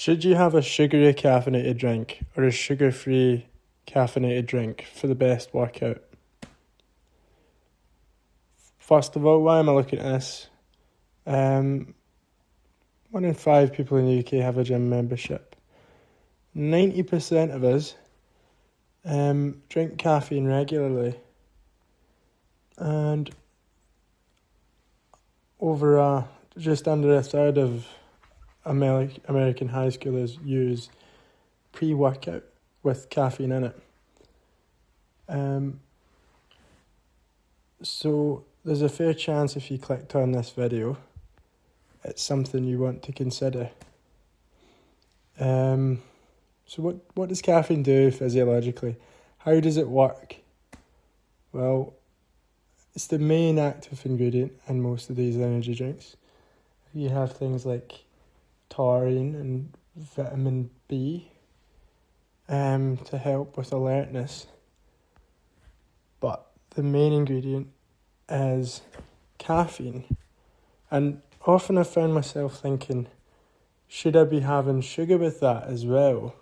Should you have a sugary caffeinated drink or a sugar-free caffeinated drink for the best workout? First of all, why am I looking at this? 1 in 5 people in the UK have a gym membership. 90% of us drink caffeine regularly, and just under a third of American high schoolers use pre-workout with caffeine in it. So there's a fair chance if you clicked on this video, it's something you want to consider. So what does caffeine do physiologically? How does it work? Well, it's the main active ingredient in most of these energy drinks. You have things like taurine and vitamin B to help with alertness. But the main ingredient is caffeine. And often I found myself thinking, should I be having sugar with that as well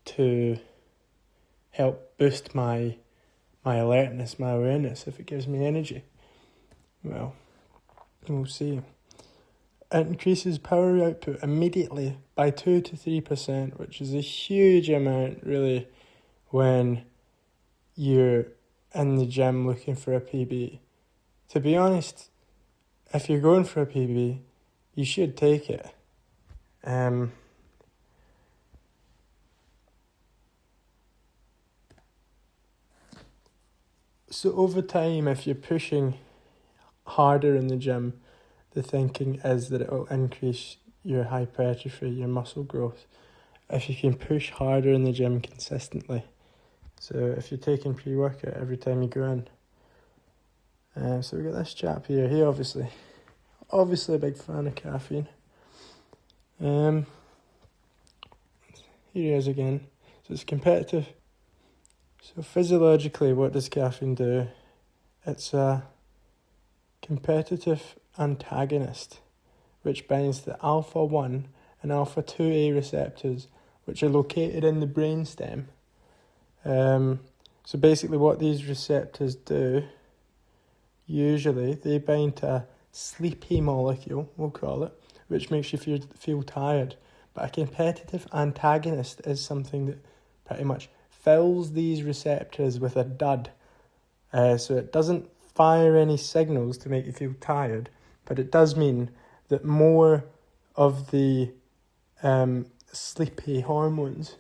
to help boost my alertness, my awareness, if it gives me energy? Well, we'll see. It increases power output immediately by 2 to 3%, which is a huge amount, really, when you're in the gym looking for a PB. To be honest, if you're going for a PB, you should take it. So over time, if you're pushing harder in the gym, the thinking is that it will increase your hypertrophy, your muscle growth, if you can push harder in the gym consistently. So if you're taking pre-workout every time you go in. So we got this chap here. He obviously a big fan of caffeine. Here he is again. So it's competitive. So physiologically, what does caffeine do? It's a competitive antagonist, which binds to alpha-1 and alpha-2A receptors, which are located in the brainstem. So basically what these receptors do, usually they bind to a sleepy molecule, we'll call it, which makes you feel tired. But a competitive antagonist is something that pretty much fills these receptors with a dud. So it doesn't fire any signals to make you feel tired, but it does mean that more of the sleepy hormones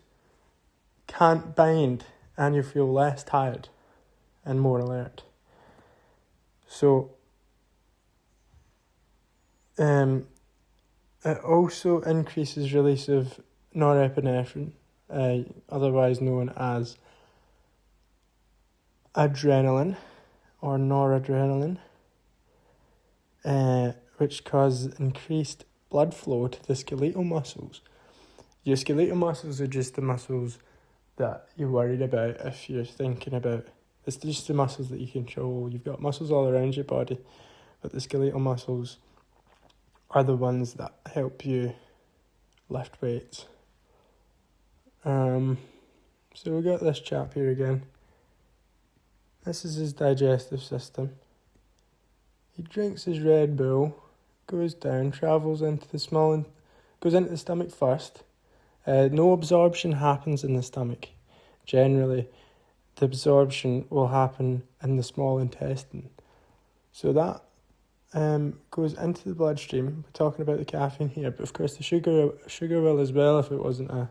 can't bind, and you feel less tired and more alert. So it also increases release of norepinephrine, otherwise known as adrenaline or noradrenaline, which causes increased blood flow to the skeletal muscles. Your skeletal muscles are just the muscles that you're worried about if you're thinking about. It's just the muscles that you control. You've got muscles all around your body, but the skeletal muscles are the ones that help you lift weights. So we got this chap here again. This is his digestive system. He drinks his Red Bull, goes down, travels into the goes into the stomach first. No absorption happens in the stomach. Generally, the absorption will happen in the small intestine. So that goes into the bloodstream. We're talking about the caffeine here, but of course the sugar will as well if it wasn't a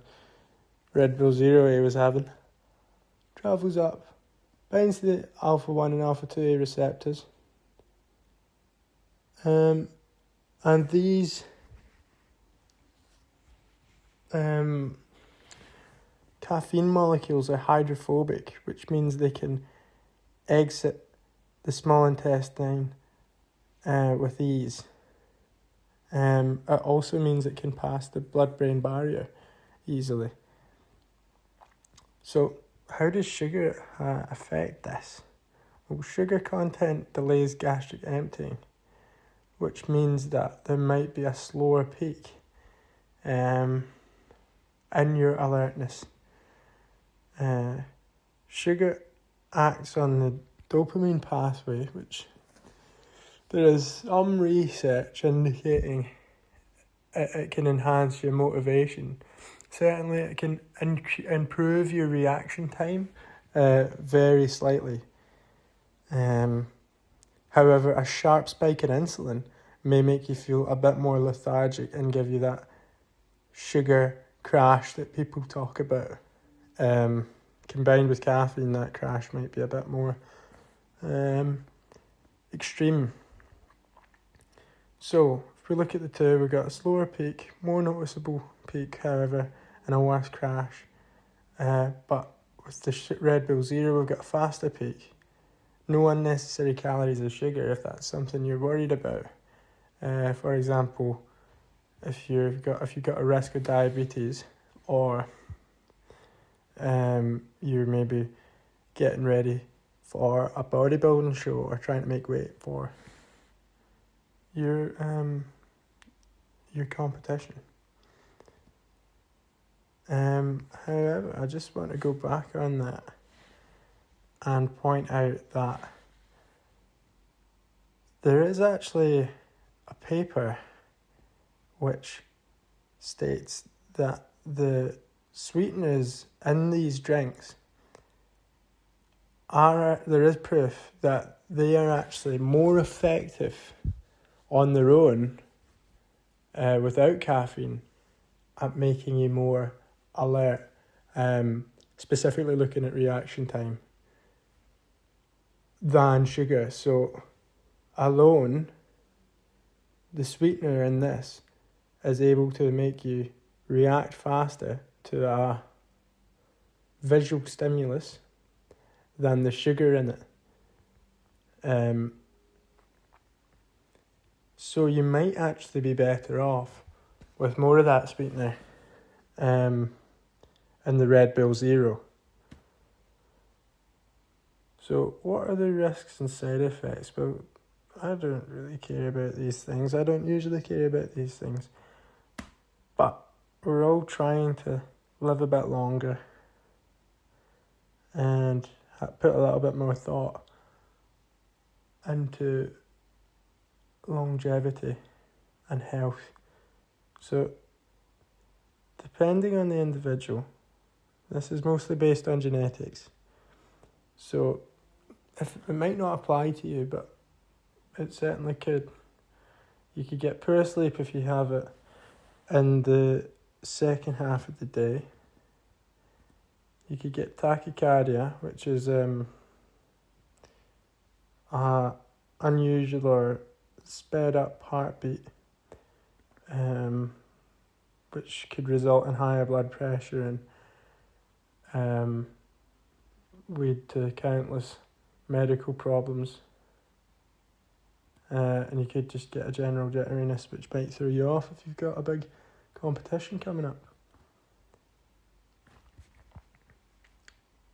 Red Bull Zero he was having. Travels up, binds to the alpha-1 and alpha-2A receptors. And these caffeine molecules are hydrophobic, which means they can exit the small intestine with ease. It also means it can pass the blood-brain barrier easily. So how does sugar affect this? Well, sugar content delays gastric emptying, which means that there might be a slower peak. in your alertness. Sugar acts on the dopamine pathway, which there is some research indicating it can enhance your motivation. Certainly it can improve your reaction time very slightly. However, a sharp spike in insulin may make you feel a bit more lethargic and give you that sugar crash that people talk about. Combined with caffeine, that crash might be a bit more extreme. So, if we look at the two, we've got a slower peak, more noticeable peak, however, and a worse crash. But with the Red Bull Zero, we've got a faster peak. No unnecessary calories of sugar if that's something you're worried about. For example, if you've got a risk of diabetes, or you're maybe getting ready for a bodybuilding show or trying to make weight for your competition. However, I just want to go back on that and point out that there is actually a paper which states that the sweeteners in these drinks there is proof that they are actually more effective on their own without caffeine at making you more alert, specifically looking at reaction time, than sugar. So alone, the sweetener in this is able to make you react faster to a visual stimulus than the sugar in it. So you might actually be better off with more of that sweetener in the Red Bull Zero. So what are the risks and side effects? Well, I don't really care about these things. I don't usually care about these things. But we're all trying to live a bit longer and put a little bit more thought into longevity and health. So, depending on the individual, this is mostly based on genetics. So, if it might not apply to you, but it certainly could. You could get poor sleep if you have it in the second half of the day. You could get tachycardia, which is unusual or sped up heartbeat, which could result in higher blood pressure and lead to countless medical problems. And you could just get a general jitteriness, which might throw you off if you've got a big competition coming up.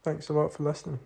Thanks a lot for listening.